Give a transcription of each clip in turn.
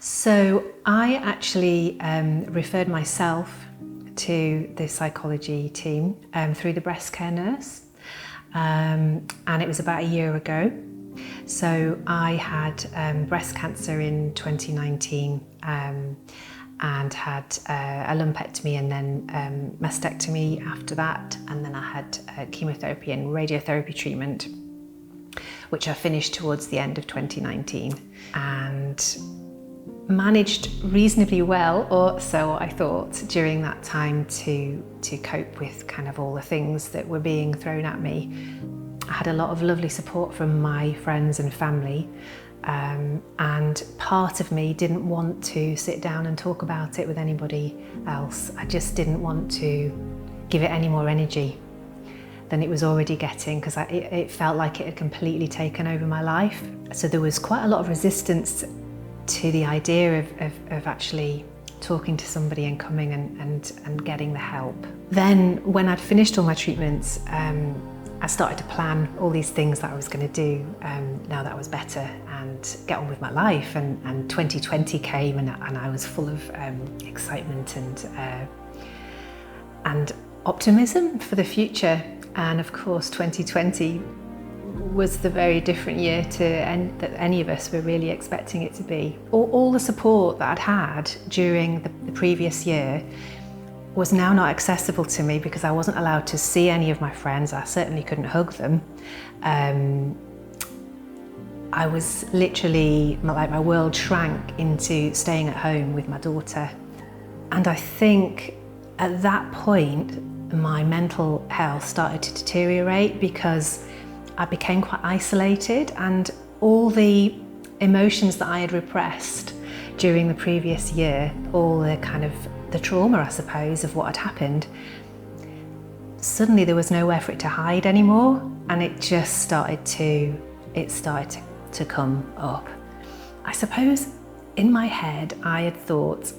So I actually referred myself to the psychology team through the breast care nurse, and it was about a year ago. So I had breast cancer in 2019 and had a lumpectomy and then mastectomy after that, and then I had chemotherapy and radiotherapy treatment, which I finished towards the end of 2019 and managed reasonably well, or so I thought, during that time to cope with kind of all the things that were being thrown at me. I had a lot of lovely support from my friends and family, and part of me didn't want to sit down and talk about it with anybody else. I just didn't want to give it any more energy than it was already getting, because it felt like it had completely taken over my life. So there was quite a lot of resistance to the idea of actually talking to somebody and coming and getting the help. Then when I'd finished all my treatments, I started to plan all these things that I was going to do now that I was better and get on with my life. And 2020 came and I was full of excitement and optimism for the future. And of course 2020 was the very different year that any of us were really expecting it to be. All the support that I'd had during the previous year was now not accessible to me because I wasn't allowed to see any of my friends. I certainly couldn't hug them. I was literally, like, my world shrank into staying at home with my daughter. And I think at that point, my mental health started to deteriorate because I became quite isolated, and all the emotions that I had repressed during the previous year, all the kind of the trauma, I suppose, of what had happened, suddenly there was nowhere for it to hide anymore, and it just started to come up. I suppose in my head I had thought,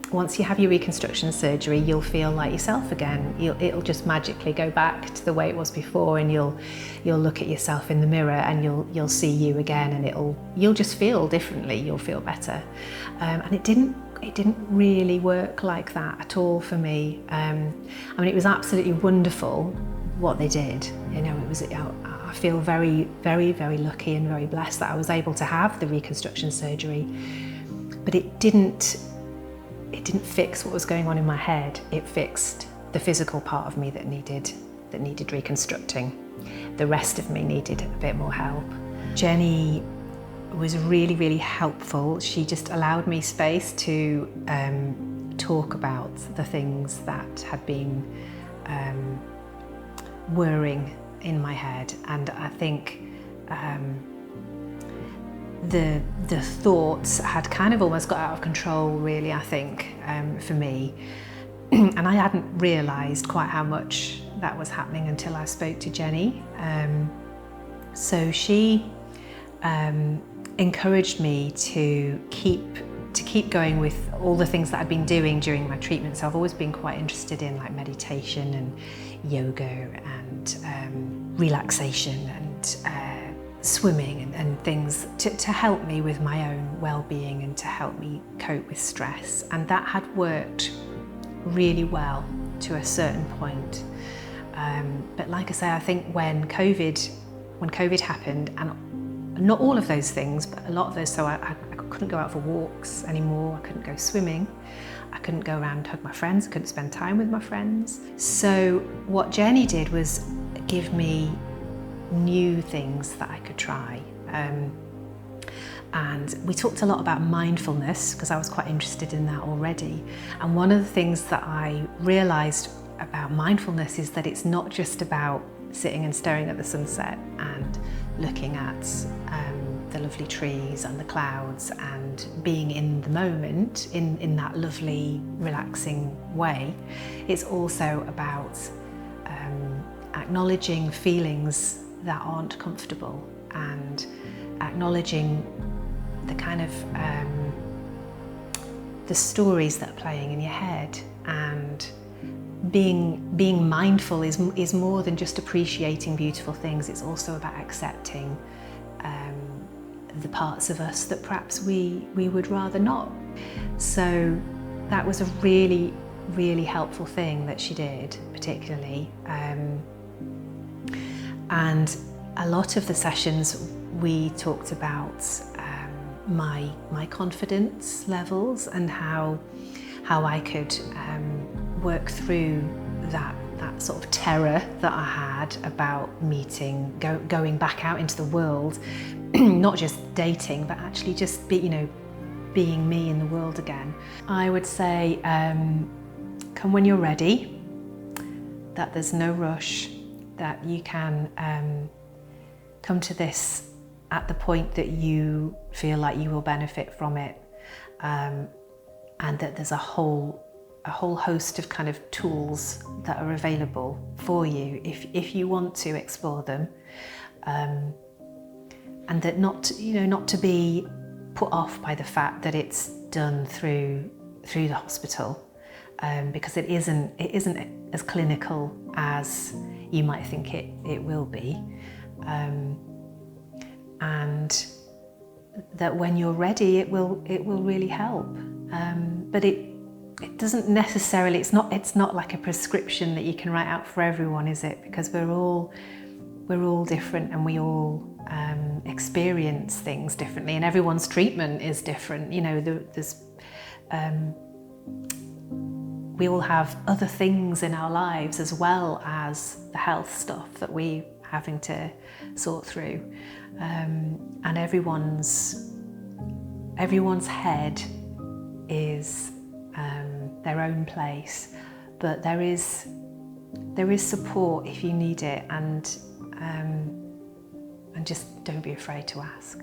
once you have your reconstruction surgery, you'll feel like yourself again. It'll just magically go back to the way it was before, and you'll look at yourself in the mirror and you'll see you again, and you'll just feel differently. You'll feel better, and it didn't really work like that at all for me. I mean, it was absolutely wonderful what they did. You know, it was. I feel very, very, very lucky and very blessed that I was able to have the reconstruction surgery, but it didn't fix what was going on in my head. It fixed the physical part of me that needed reconstructing. The rest of me needed a bit more help. Jenny was really, really helpful. She just allowed me space to talk about the things that had been whirring in my head, and I think the thoughts had kind of almost got out of control, really, I think, for me. And I hadn't realised quite how much that was happening until I spoke to Jenny. So she encouraged me to keep going with all the things that I'd been doing during my treatment. So I've always been quite interested in, like, meditation and yoga and relaxation and swimming and things to help me with my own well-being and to help me cope with stress. And that had worked really well to a certain point. But like I say, I think when COVID happened, and not all of those things, but a lot of those, so I couldn't go out for walks anymore, I couldn't go swimming, I couldn't go around and hug my friends, I couldn't spend time with my friends. So what Jenny did was give me new things that I could try. And we talked a lot about mindfulness because I was quite interested in that already. And one of the things that I realised about mindfulness is that it's not just about sitting and staring at the sunset and looking at the lovely trees and the clouds and being in the moment in that lovely, relaxing way. It's also about acknowledging feelings that aren't comfortable and acknowledging the kind of the stories that are playing in your head. And being mindful is more than just appreciating beautiful things. It's also about accepting the parts of us that perhaps we would rather not. So that was a really, really helpful thing that she did, particularly. And a lot of the sessions we talked about my confidence levels and how I could work through that sort of terror that I had about going back out into the world, not just dating, but actually just being me in the world again. I would say, come when you're ready, that there's no rush, that you can come to this at the point that you feel like you will benefit from it, and that there's a whole host of kind of tools that are available for you if you want to explore them, and that not to be put off by the fact that it's done through the hospital, because it isn't as clinical as you might think it will be, and that when you're ready it will really help, but it doesn't necessarily, it's not like a prescription that you can write out for everyone, is it? Because we're all different, and we all experience things differently, and everyone's treatment is different. We all have other things in our lives as well as the health stuff that we're having to sort through, and everyone's head is their own place, but there is support if you need it, and just don't be afraid to ask.